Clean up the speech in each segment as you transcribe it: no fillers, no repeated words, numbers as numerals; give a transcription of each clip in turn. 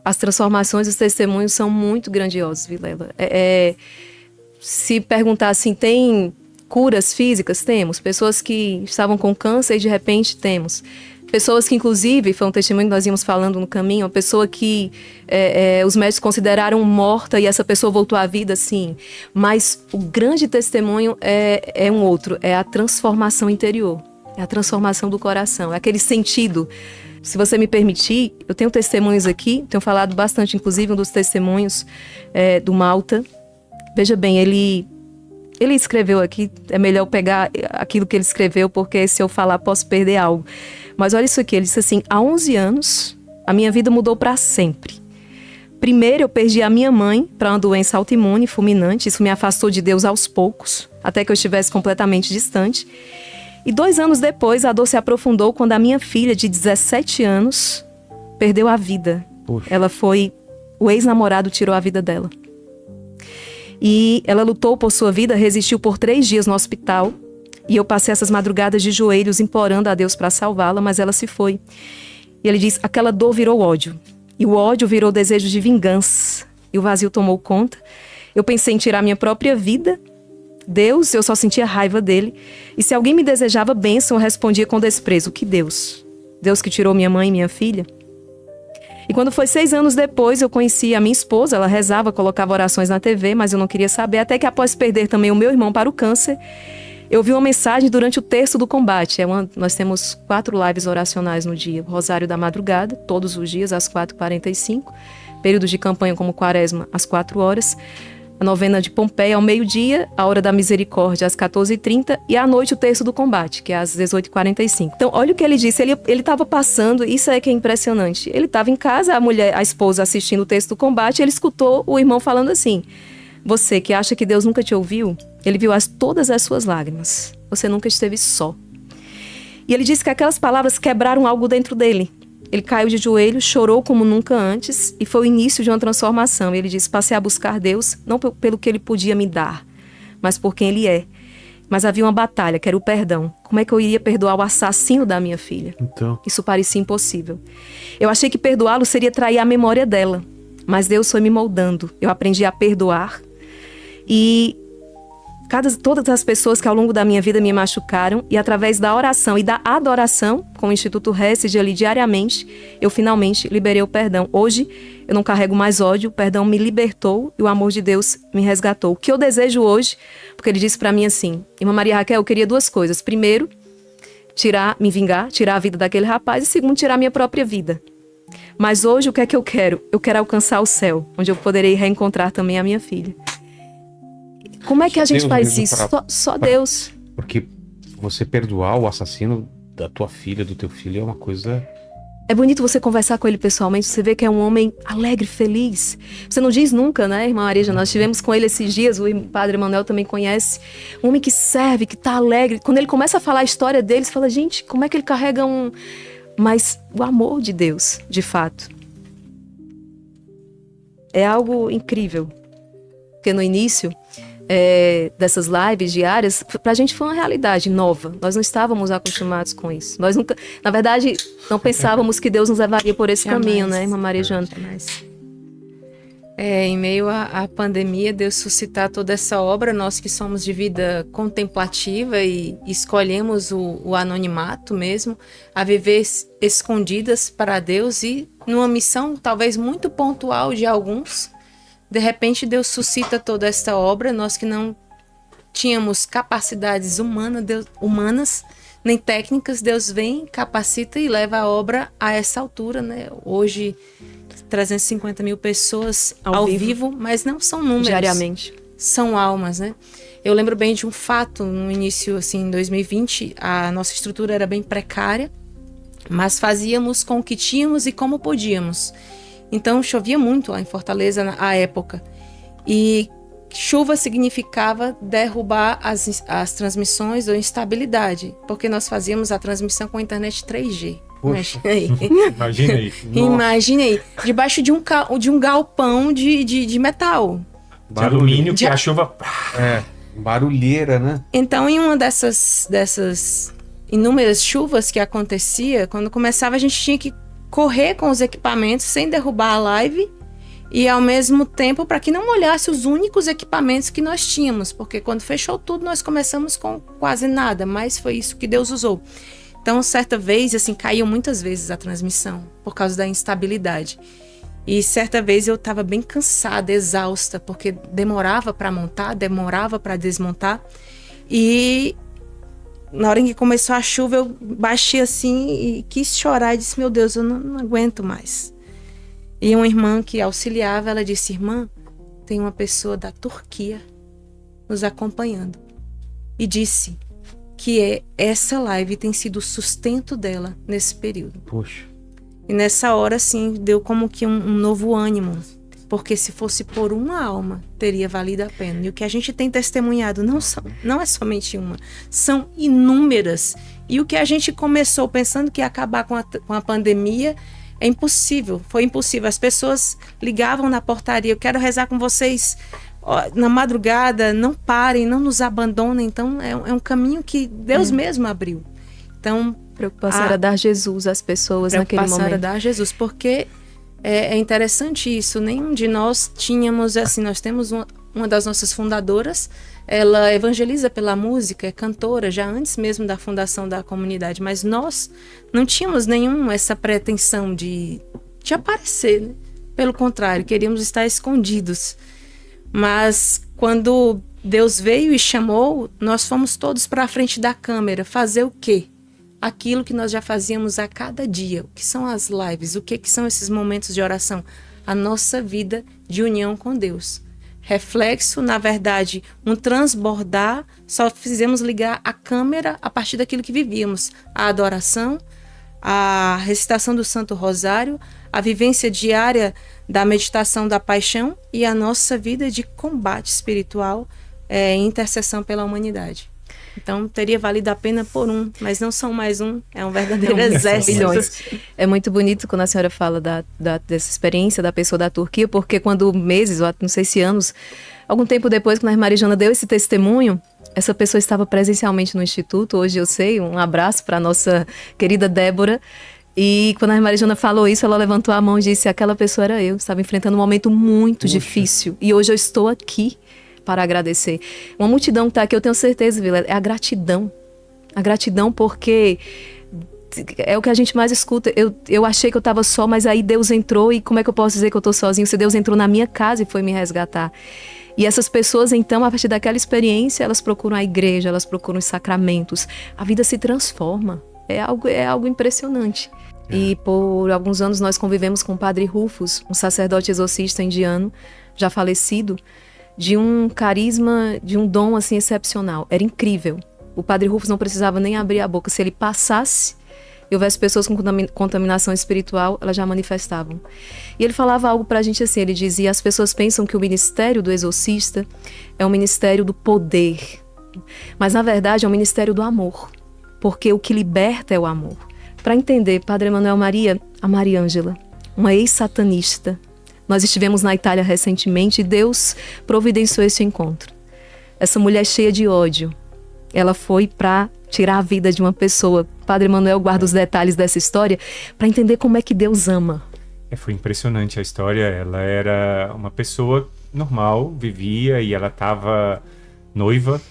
as transformações, os testemunhos são muito grandiosos, Vilela. Se perguntar assim, tem curas físicas? Temos. Pessoas que estavam com câncer e de repente temos. Pessoas que, inclusive, foi um testemunho que nós íamos falando no caminho, uma pessoa que os médicos consideraram morta e essa pessoa voltou à vida, sim. Mas o grande testemunho é um outro, é a transformação interior, é a transformação do coração, é aquele sentido. Se você me permitir, eu tenho testemunhos aqui, tenho falado bastante, inclusive, um dos testemunhos do Malta. Veja bem, ele escreveu aqui, é melhor eu pegar aquilo que ele escreveu, porque se eu falar posso perder algo. Mas olha isso aqui, ele disse assim, há 11 anos, a minha vida mudou para sempre. Primeiro, eu perdi a minha mãe para uma doença autoimune, fulminante. Isso me afastou de Deus aos poucos, até que eu estivesse completamente distante. E 2 anos depois, a dor se aprofundou quando a minha filha, de 17 anos, perdeu a vida. Poxa. O ex-namorado tirou a vida dela. E ela lutou por sua vida, resistiu por 3 dias no hospital. E eu passei essas madrugadas de joelhos implorando a Deus para salvá-la, mas ela se foi. E ele diz, aquela dor virou ódio. E o ódio virou desejo de vingança. E o vazio tomou conta. Eu pensei em tirar minha própria vida. Deus, eu só sentia raiva dele. E se alguém me desejava bênção, eu respondia com desprezo. Que Deus? Deus que tirou minha mãe e minha filha? E quando foi 6 anos depois, eu conheci a minha esposa. Ela rezava, colocava orações na TV, mas eu não queria saber. Até que após perder também o meu irmão para o câncer, eu vi uma mensagem durante o terço do combate. Nós temos 4 lives oracionais no dia. Rosário da madrugada, todos os dias, às 4h45. Períodos de campanha como Quaresma, às 4 horas. A novena de Pompeia, ao meio-dia. A hora da misericórdia, às 14h30. E à noite, o terço do combate, que é às 18h45. Então, olha o que ele disse. Ele estava passando, isso é que é impressionante. Ele estava em casa, a esposa assistindo o terço do combate, e ele escutou o irmão falando assim, você que acha que Deus nunca te ouviu, ele viu todas as suas lágrimas. Você nunca esteve só. E ele disse que aquelas palavras quebraram algo dentro dele. Ele caiu de joelhos, chorou como nunca antes e foi o início de uma transformação. Ele disse, passei a buscar Deus, não pelo que ele podia me dar, mas por quem ele é. Mas havia uma batalha, que era o perdão. Como é que eu iria perdoar o assassino da minha filha? Então. Isso parecia impossível. Eu achei que perdoá-lo seria trair a memória dela. Mas Deus foi me moldando. Eu aprendi a perdoar. E todas as pessoas que ao longo da minha vida me machucaram, e através da oração e da adoração, com o Instituto Hesed ali diariamente, eu finalmente liberei o perdão. Hoje, eu não carrego mais ódio, o perdão me libertou e o amor de Deus me resgatou. O que eu desejo hoje, porque ele disse pra mim assim, irmã Maria Raquel, eu queria 2 coisas. Primeiro, me vingar, tirar a vida daquele rapaz, e segundo, tirar a minha própria vida. Mas hoje, o que é que eu quero? Eu quero alcançar o céu, onde eu poderei reencontrar também a minha filha. Como é que a gente faz isso? Só Deus. Porque você perdoar o assassino da tua filha, do teu filho, é uma coisa... É bonito você conversar com ele pessoalmente, você vê que é um homem alegre, feliz. Você não diz nunca, né, irmã Maria? Nós estivemos com ele esses dias, o padre Manuel também conhece. Um homem que serve, que tá alegre. Quando ele começa a falar a história dele, você fala, gente, como é que ele carrega Mas o amor de Deus, de fato, é algo incrível. Porque no início dessas lives diárias, pra gente foi uma realidade nova. Nós não estávamos acostumados com isso. Nós nunca, na verdade, não pensávamos que Deus nos levaria por esse caminho, né, irmã Maria Jana? Em meio à pandemia, Deus suscitar toda essa obra, nós que somos de vida contemplativa e escolhemos o anonimato mesmo, a viver escondidas para Deus e numa missão talvez muito pontual de alguns. De repente Deus suscita toda esta obra, nós que não tínhamos capacidades humanas, nem técnicas, Deus vem, capacita e leva a obra a essa altura, né? Hoje, 350 mil pessoas ao vivo, mas não são números. Diariamente. São almas, né? Eu lembro bem de um fato, no início, assim, em 2020, a nossa estrutura era bem precária, mas fazíamos com o que tínhamos e como podíamos. Então, chovia muito lá em Fortaleza na época. E chuva significava derrubar as transmissões ou instabilidade, porque nós fazíamos a transmissão com a internet 3G. Poxa. Imagina aí. Imagina aí. Debaixo de um galpão de metal. De alumínio, que a chuva... Barulheira, né? Então, em uma dessas inúmeras chuvas que acontecia, quando começava, a gente tinha que correr com os equipamentos sem derrubar a live e ao mesmo tempo para que não molhasse os únicos equipamentos que nós tínhamos, porque quando fechou tudo nós começamos com quase nada, mas foi isso que Deus usou. Então, certa vez, assim, caiu muitas vezes a transmissão por causa da instabilidade. E certa vez eu estava bem cansada, exausta, porque demorava para montar, demorava para desmontar. E na hora em que começou a chuva, eu baixei assim e quis chorar e disse, meu Deus, eu não aguento mais. E uma irmã que auxiliava, ela disse, irmã, tem uma pessoa da Turquia nos acompanhando. E disse que essa live tem sido o sustento dela nesse período. Poxa. E nessa hora, assim, deu como que um novo ânimo. Porque se fosse por uma alma, teria valido a pena. E o que a gente tem testemunhado não é somente uma, são inúmeras. E o que a gente começou pensando que ia acabar com a pandemia é impossível, foi impossível. As pessoas ligavam na portaria, eu quero rezar com vocês na madrugada, não parem, não nos abandonem. Então é um caminho que Deus mesmo abriu. Então, Preocupação era dar Jesus às pessoas naquele momento. Era dar Jesus, porque é interessante isso. Nenhum de nós tínhamos, assim, nós temos uma das nossas fundadoras, ela evangeliza pela música, é cantora, já antes mesmo da fundação da comunidade, mas nós não tínhamos essa pretensão de aparecer, né? Pelo contrário, queríamos estar escondidos. Mas quando Deus veio e chamou, nós fomos todos para a frente da câmera. Fazer o quê? Aquilo que nós já fazíamos a cada dia. O que são as lives? O que são esses momentos de oração? A nossa vida de união com Deus. Reflexo, na verdade, um transbordar, só fizemos ligar a câmera a partir daquilo que vivíamos. A adoração, a recitação do Santo Rosário, a vivência diária da meditação da paixão e a nossa vida de combate espiritual e intercessão pela humanidade. Então, teria valido a pena por um, mas não são mais um, é um verdadeiro exército. Milhões. É muito bonito quando a senhora fala dessa experiência da pessoa da Turquia, porque quando meses, ou não sei se anos, algum tempo depois, quando a Marijana deu esse testemunho, essa pessoa estava presencialmente no Instituto, hoje eu sei, um abraço para a nossa querida Débora. E quando a Marijana falou isso, ela levantou a mão e disse, aquela pessoa era eu, estava enfrentando um momento muito difícil, e hoje eu estou aqui para agradecer. Uma multidão que está aqui, eu tenho certeza, Vila, é a gratidão. A gratidão porque é o que a gente mais escuta. Eu achei que eu estava só, mas aí Deus entrou e como é que eu posso dizer que eu estou sozinho se Deus entrou na minha casa e foi me resgatar? E essas pessoas, então, a partir daquela experiência, elas procuram a igreja, elas procuram os sacramentos. A vida se transforma. É algo impressionante. E por alguns anos nós convivemos com o Padre Rufus, um sacerdote exorcista indiano, já falecido, de um carisma, de um dom assim excepcional. Era incrível. O Padre Rufus não precisava nem abrir a boca. Se ele passasse e houvesse pessoas com contaminação espiritual, elas já manifestavam. E ele falava algo pra gente assim, ele dizia, as pessoas pensam que o ministério do exorcista é um ministério do poder. Mas na verdade é um ministério do amor. Porque o que liberta é o amor. Para entender, Padre Emanuel Maria, a Maria Ângela, uma ex-satanista. Nós estivemos na Itália recentemente e Deus providenciou esse encontro. Essa mulher cheia de ódio, ela foi para tirar a vida de uma pessoa. Padre Emanuel guarda os detalhes dessa história para entender como é que Deus ama. Foi impressionante a história. Ela era uma pessoa normal, vivia e ela estava noiva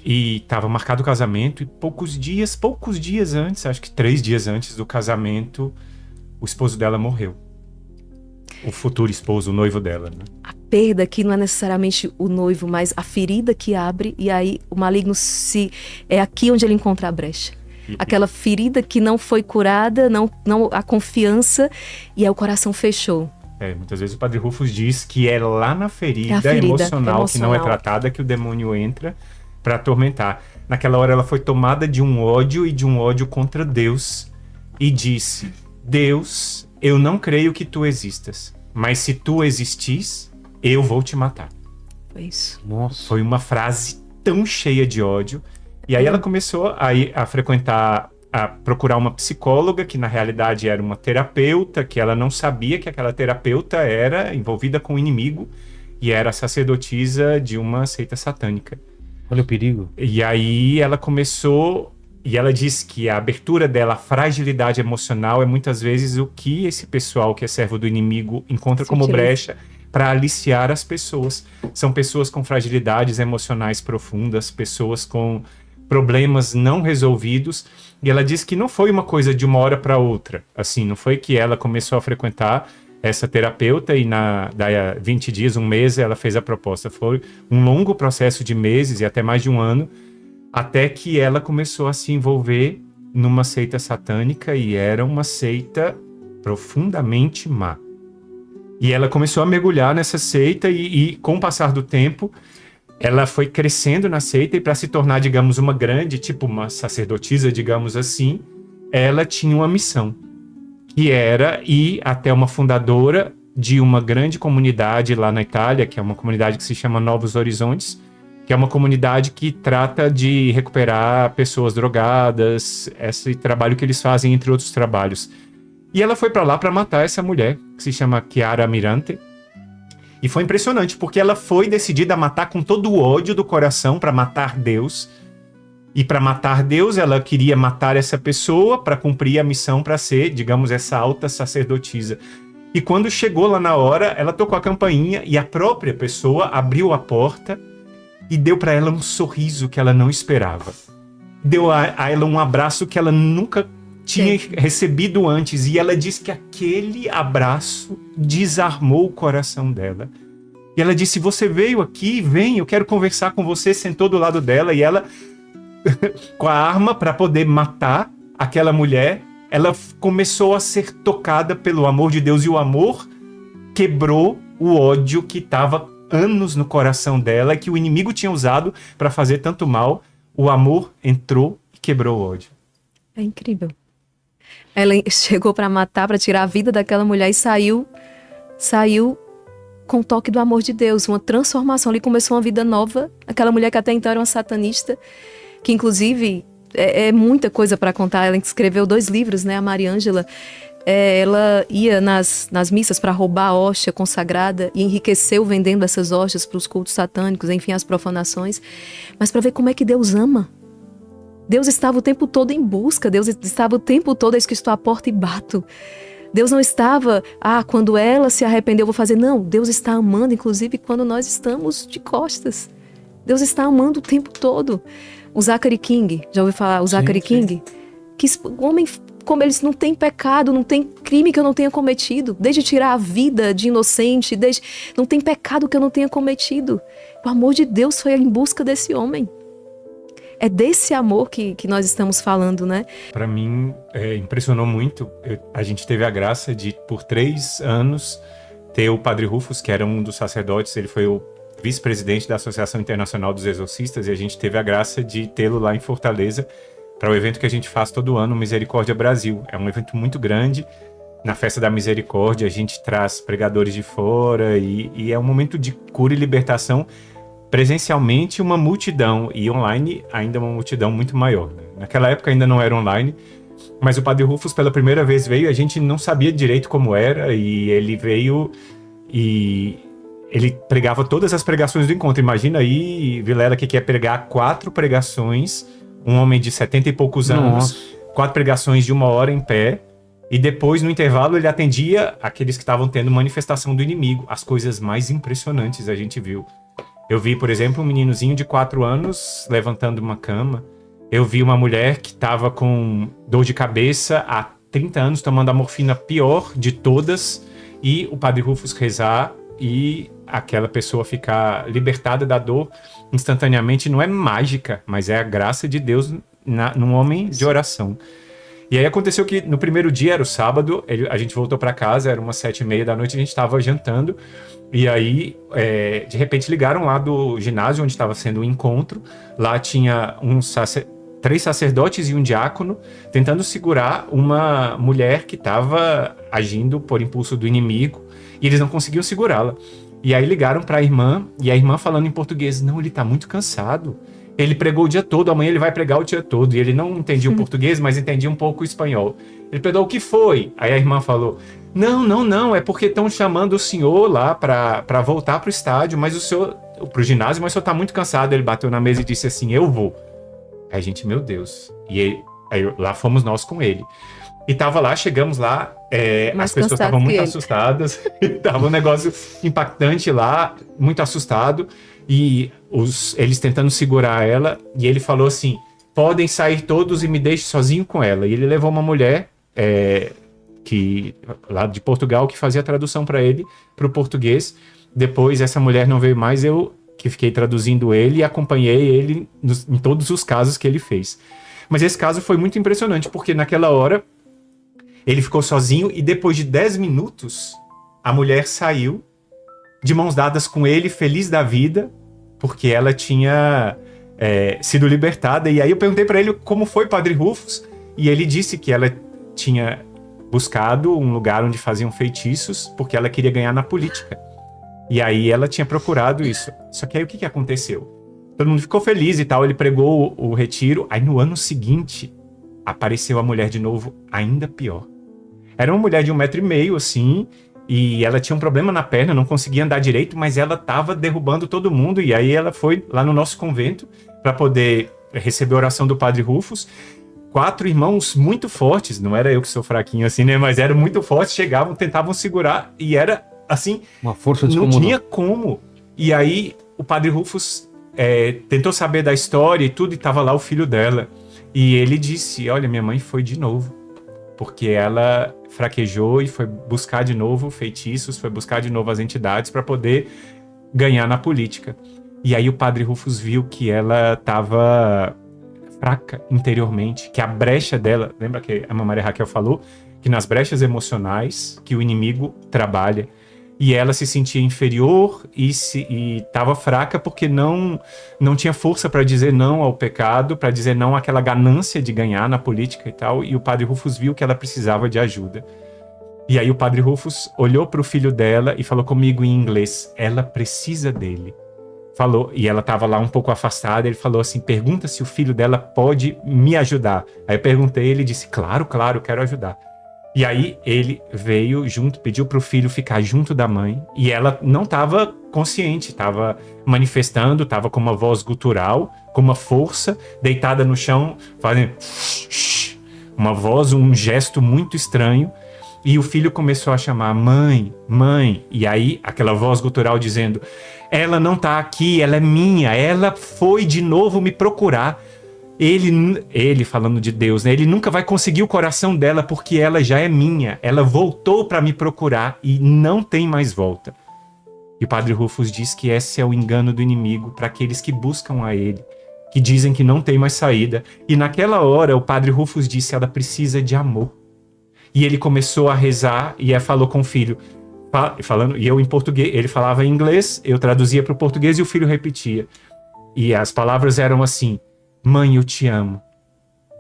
e estava marcado o casamento e poucos dias antes, acho que 3 dias antes do casamento, o esposo dela morreu. O futuro esposo, o noivo dela, né? A perda aqui não é necessariamente o noivo, mas a ferida que abre e aí o maligno é aqui onde ele encontra a brecha. Aquela ferida que não foi curada, não a confiança e aí o coração fechou. Muitas vezes o Padre Rufus diz que é lá na ferida, emocional que não é tratada que o demônio entra para atormentar. Naquela hora ela foi tomada de um ódio e de um ódio contra Deus e disse, Deus, eu não creio que tu existas, mas se tu existis, eu vou te matar. Foi isso. Nossa. Foi uma frase tão cheia de ódio. E aí ela começou a frequentar, a procurar uma psicóloga, que na realidade era uma terapeuta, que ela não sabia que aquela terapeuta era envolvida com o inimigo e era sacerdotisa de uma seita satânica. Olha o perigo. E aí ela começou E ela diz que a abertura dela, a fragilidade emocional, é muitas vezes o que esse pessoal que é servo do inimigo encontra Se como utiliza. brecha para aliciar as pessoas. São pessoas com fragilidades emocionais profundas, pessoas com problemas não resolvidos. E ela diz que não foi uma coisa de uma hora para outra. Assim, não foi que ela começou a frequentar essa terapeuta e daí a 20 dias, um mês, ela fez a proposta. Foi um longo processo de meses e até mais de um ano, até que ela começou a se envolver numa seita satânica, e era uma seita profundamente má. E ela começou a mergulhar nessa seita e com o passar do tempo, ela foi crescendo na seita, e para se tornar, digamos, uma grande, tipo uma sacerdotisa, digamos assim, ela tinha uma missão, que era ir até uma fundadora de uma grande comunidade lá na Itália, que é uma comunidade que se chama Novos Horizontes, que é uma comunidade que trata de recuperar pessoas drogadas, esse trabalho que eles fazem, entre outros trabalhos. E ela foi para lá para matar essa mulher, que se chama Chiara Mirante. E foi impressionante, porque ela foi decidida a matar com todo o ódio do coração para matar Deus. E para matar Deus, ela queria matar essa pessoa para cumprir a missão, para ser, digamos, essa alta sacerdotisa. E quando chegou lá na hora, ela tocou a campainha e a própria pessoa abriu a porta e deu para ela um sorriso que ela não esperava. Deu a ela um abraço que ela nunca tinha recebido antes. E ela disse que aquele abraço desarmou o coração dela. E ela disse: você veio aqui, vem, eu quero conversar com você. Sentou do lado dela e ela, com a arma para poder matar aquela mulher, ela começou a ser tocada pelo amor de Deus. E o amor quebrou o ódio que estava anos no coração dela, que o inimigo tinha usado para fazer tanto mal. O amor entrou e quebrou o ódio. É incrível. Ela chegou para matar, para tirar a vida daquela mulher, e saiu com o toque do amor de Deus, uma transformação. Ali começou uma vida nova. Aquela mulher que até então era uma satanista, que inclusive é muita coisa para contar. Ela escreveu 2 livros, né? A Mariângela. Ela ia nas missas para roubar a hóstia consagrada e enriqueceu vendendo essas hóstias para os cultos satânicos, enfim, as profanações. Mas para ver como é que Deus ama. Deus estava o tempo todo em busca, Deus estava o tempo todo: eis que estou à porta e bato. Deus não estava, quando ela se arrependeu, eu vou fazer. Não, Deus está amando, inclusive, quando nós estamos de costas. Deus está amando o tempo todo. O Zachary King, já ouviu falar? O Zachary King? Que o homem, como eles não têm pecado, não tem crime que eu não tenha cometido. Desde tirar a vida de inocente, não tem pecado que eu não tenha cometido. O amor de Deus foi em busca desse homem. É desse amor que nós estamos falando, né? Para mim, impressionou muito. A gente teve a graça de, por 3 anos, ter o Padre Rufus, que era um dos sacerdotes. Ele foi o vice-presidente da Associação Internacional dos Exorcistas, e a gente teve a graça de tê-lo lá em Fortaleza para o evento que a gente faz todo ano, Misericórdia Brasil. É um evento muito grande. Na Festa da Misericórdia, a gente traz pregadores de fora e é um momento de cura e libertação. Presencialmente, uma multidão, e online ainda uma multidão muito maior. Naquela época ainda não era online, mas o Padre Rufus pela primeira vez veio. A gente não sabia direito como era, e ele veio e ele pregava todas as pregações do encontro. Imagina aí, Vilela, que quer pregar 4 pregações, um homem de 70 e poucos anos, 4 pregações de 1 hora em pé, e depois, no intervalo, ele atendia aqueles que estavam tendo manifestação do inimigo. As coisas mais impressionantes a gente viu. Eu vi, por exemplo, um meninozinho de 4 anos levantando uma cama. Eu vi uma mulher que estava com dor de cabeça há 30 anos, tomando a morfina pior de todas, e o Padre Rufus rezar e aquela pessoa ficar libertada da dor instantaneamente. Não é mágica, mas é a graça de Deus num homem de oração. E aí aconteceu que no primeiro dia, era o sábado, a gente voltou para casa, era umas 7h30 da noite, a gente estava jantando. E aí, de repente, ligaram lá do ginásio onde estava sendo o encontro. Lá tinha 3 sacerdotes e um diácono tentando segurar uma mulher que estava agindo por impulso do inimigo, e eles não conseguiam segurá-la. E aí ligaram para a irmã, e a irmã falando em português: não, ele está muito cansado. Ele pregou o dia todo, amanhã ele vai pregar o dia todo. E ele não entendia o português, mas entendia um pouco o espanhol. Ele perguntou: o que foi? Aí a irmã falou: não, é porque estão chamando o senhor lá para voltar pro estádio, mas pro ginásio, mas o senhor tá muito cansado. Ele bateu na mesa e disse assim: eu vou. Aí a gente, meu Deus, Lá fomos nós com ele. E tava lá, chegamos lá, Mais as pessoas cansado estavam que muito ele. assustadas, tava um negócio impactante lá, muito assustado, e eles tentando segurar ela, e ele falou assim, podem sair todos e me deixe sozinho com ela. E ele levou uma mulher lá de Portugal que fazia a tradução para ele, para o português. Depois essa mulher não veio mais, eu que fiquei traduzindo ele e acompanhei ele em todos os casos que ele fez. Mas esse caso foi muito impressionante, porque naquela hora ele ficou sozinho e depois de 10 minutos, a mulher saiu de mãos dadas com ele, feliz da vida, porque ela tinha sido libertada. E aí eu perguntei para ele como foi, Padre Rufus, e ele disse que ela tinha buscado um lugar onde faziam feitiços, porque ela queria ganhar na política. E aí ela tinha procurado isso. Só que aí o que aconteceu? Todo mundo ficou feliz e tal, ele pregou o retiro. Aí no ano seguinte, apareceu a mulher de novo, ainda pior. Era uma mulher de 1,5 m, assim, e ela tinha um problema na perna, não conseguia andar direito, mas ela estava derrubando todo mundo. E aí ela foi lá no nosso convento para poder receber a oração do Padre Rufus. 4 irmãos muito fortes, não era eu que sou fraquinho assim, né? Mas eram muito fortes, chegavam, tentavam segurar, e era assim, Uma força não descomunal. tinha como. E aí o Padre Rufus tentou saber da história e tudo, e estava lá o filho dela. E ele disse, olha, minha mãe foi de novo, porque ela fraquejou e foi buscar de novo feitiços, foi buscar de novo as entidades para poder ganhar na política. E aí o Padre Rufus viu que ela estava fraca interiormente, que a brecha dela, lembra que a Maria Raquel falou? Que nas brechas emocionais que o inimigo trabalha. E ela se sentia inferior e estava fraca porque não tinha força para dizer não ao pecado, para dizer não àquela ganância de ganhar na política e tal. E o Padre Rufus viu que ela precisava de ajuda. E aí o Padre Rufus olhou para o filho dela e falou comigo em inglês, ela precisa dele. Falou, e ela estava lá um pouco afastada, ele falou assim, pergunta se o filho dela pode me ajudar. Aí eu perguntei, ele disse, claro, quero ajudar. E aí ele veio junto, pediu para o filho ficar junto da mãe, e ela não estava consciente, estava manifestando, estava com uma voz gutural, com uma força, deitada no chão, fazendo uma voz, um gesto muito estranho, e o filho começou a chamar, mãe, mãe, e aí aquela voz gutural dizendo, ela não está aqui, ela é minha, ela foi de novo me procurar. Ele falando de Deus, né? Ele nunca vai conseguir o coração dela porque ela já é minha. Ela voltou para me procurar e não tem mais volta. E o Padre Rufus diz que esse é o engano do inimigo para aqueles que buscam a ele, que dizem que não tem mais saída. E naquela hora o Padre Rufus disse, ela precisa de amor. E ele começou a rezar e falou com o filho, e eu em português, ele falava em inglês, eu traduzia para o português e o filho repetia. E as palavras eram assim, mãe, eu te amo.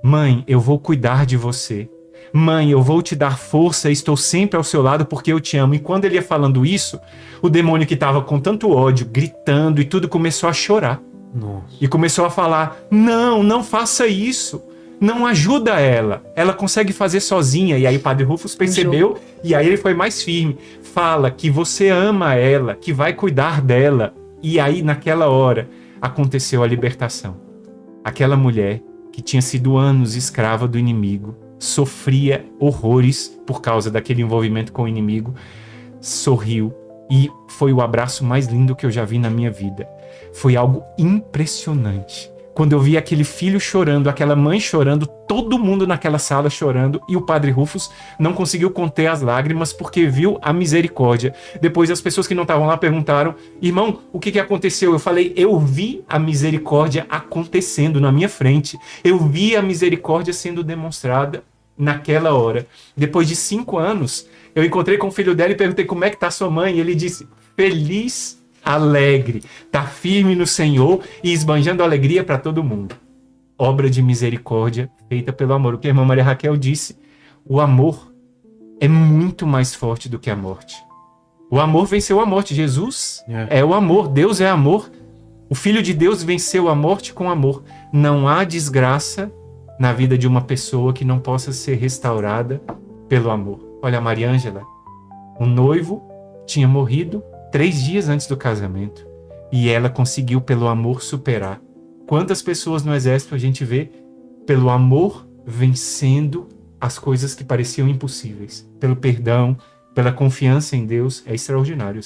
Mãe, eu vou cuidar de você. Mãe, eu vou te dar força, estou sempre ao seu lado porque eu te amo. E quando ele ia falando isso, o demônio que estava com tanto ódio, gritando e tudo, começou a chorar. Nossa. E começou a falar, não faça isso. Não ajuda ela. Ela consegue fazer sozinha. E aí o Padre Rufus percebeu e aí ele foi mais firme. Fala que você ama ela, que vai cuidar dela. E aí naquela hora aconteceu a libertação. Aquela mulher que tinha sido anos escrava do inimigo, sofria horrores por causa daquele envolvimento com o inimigo, sorriu e foi o abraço mais lindo que eu já vi na minha vida. Foi algo impressionante. Quando eu vi aquele filho chorando, aquela mãe chorando, todo mundo naquela sala chorando, e o Padre Rufus não conseguiu conter as lágrimas porque viu a misericórdia. Depois as pessoas que não estavam lá perguntaram, irmão, o que aconteceu? Eu falei, eu vi a misericórdia acontecendo na minha frente. Eu vi a misericórdia sendo demonstrada naquela hora. Depois de 5 anos, eu encontrei com o filho dela e perguntei como é que está sua mãe, e ele disse, feliz, alegre, tá firme no Senhor e esbanjando alegria para todo mundo. Obra de misericórdia feita pelo amor. O que a irmã Maria Raquel disse, o amor é muito mais forte do que a morte. O amor venceu a morte. Jesus é o amor, Deus é amor. O Filho de Deus venceu a morte com amor. Não há desgraça na vida de uma pessoa que não possa ser restaurada pelo amor. Olha, a Maria Ângela, o noivo tinha morrido 3 dias antes do casamento. E ela conseguiu, pelo amor, superar. Quantas pessoas no exército a gente vê pelo amor vencendo as coisas que pareciam impossíveis, pelo perdão, pela confiança em Deus, é extraordinário.